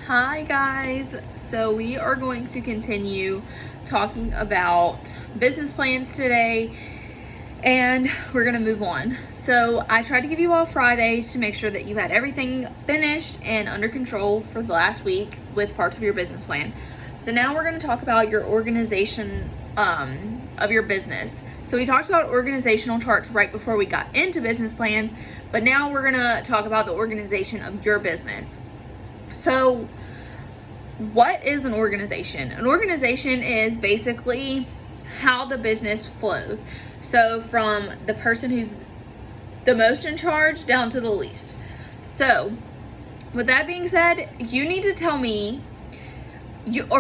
Hi guys, so we are going to continue talking about business plans today, and we're going to move on. So I tried to give you all Friday to make sure that you had everything finished and under control for the last week with parts of your business plan. So now we're going to talk about your organization of your business. So we talked about organizational charts right before we got into business plans, but now we're going to talk about the organization of your business. So what is an organization? An organization is basically how the business flows. So from the person who's the most in charge down to the least. So with that being said, you need to tell me,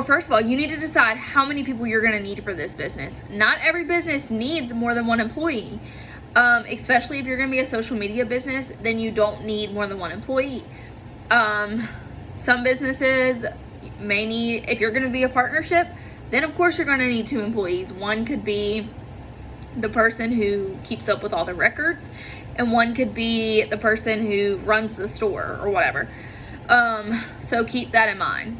first of all, you need to decide how many people you're going to need for this business. Not every business needs more than one employee. Especially if you're going to be a social media business, then you don't need more than one employee. Some businesses may need, if you're going to be a partnership, then of course you're going to need 2 employees. One could be the person who keeps up with all the records, and one could be the person who runs the store or whatever. So keep that in mind.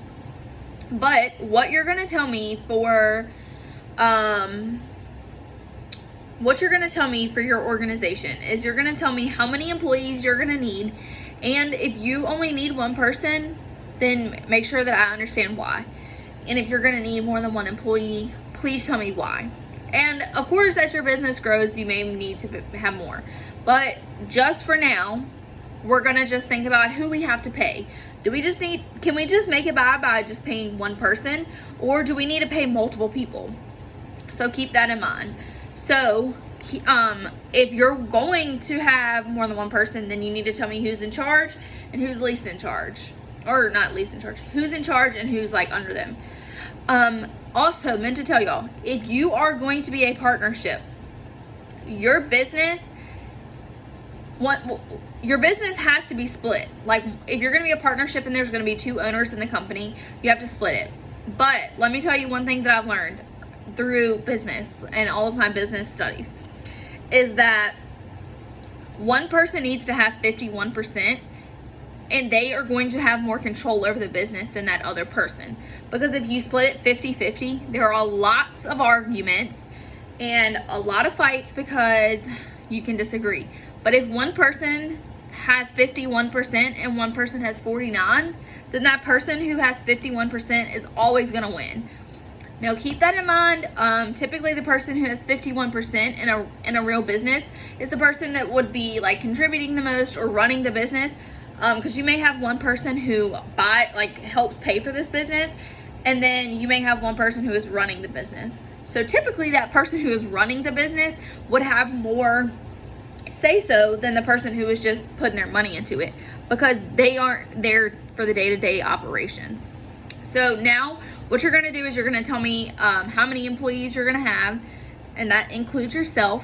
But what you're going to tell me for your organization is you're going to tell me how many employees you're going to need, and if you only need one person, then make sure that I understand why. And if you're going to need more than one employee, please tell me why. And of course, as your business grows, you may need to have more. But just for now, we're going to just think about who we have to pay. Can we just make it by just paying one person? Or do we need to pay multiple people? So keep that in mind. So if you're going to have more than one person, then you need to tell me who's in charge and who's least in charge. Or not least in charge, who's in charge and who's like under them. Also, meant to tell y'all, if you are going to be a partnership, your business has to be split. Like if you're going to be a partnership and there's going to be 2 owners in the company, you have to split it. But let me tell you one thing that I've learned through business and all of my business studies is that one person needs to have 51%, and they are going to have more control over the business than that other person. Because if you split it 50-50, there are lots of arguments and a lot of fights because you can disagree. But if one person has 51% and one person has 49%, then that person who has 51% is always going to win. Now keep that in mind. Typically the person who has 51% in a real business is the person that would be like contributing the most or running the business. Because you may have one person who helps pay for this business, and then you may have one person who is running the business. So typically that person who is running the business would have more say-so than the person who is just putting their money into it, because they aren't there for the day-to-day operations. So now what you're going to do is you're going to tell me how many employees you're going to have, and that includes yourself.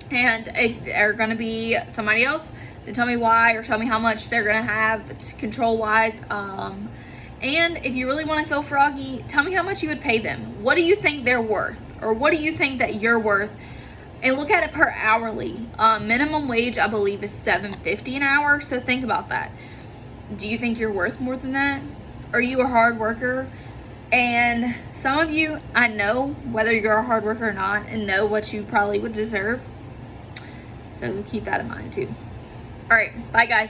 And if they're going to be somebody else, then tell me why, or tell me how much they're going to have control-wise. And if you really want to feel froggy, tell me how much you would pay them. What do you think they're worth? Or what do you think that you're worth? And look at it per hourly. Minimum wage, I believe, is $7.50 an hour. So think about that. Do you think you're worth more than that? Are you a hard worker? And some of you, I know whether you're a hard worker or not, and know what you probably would deserve. So keep that in mind too. All right, bye guys.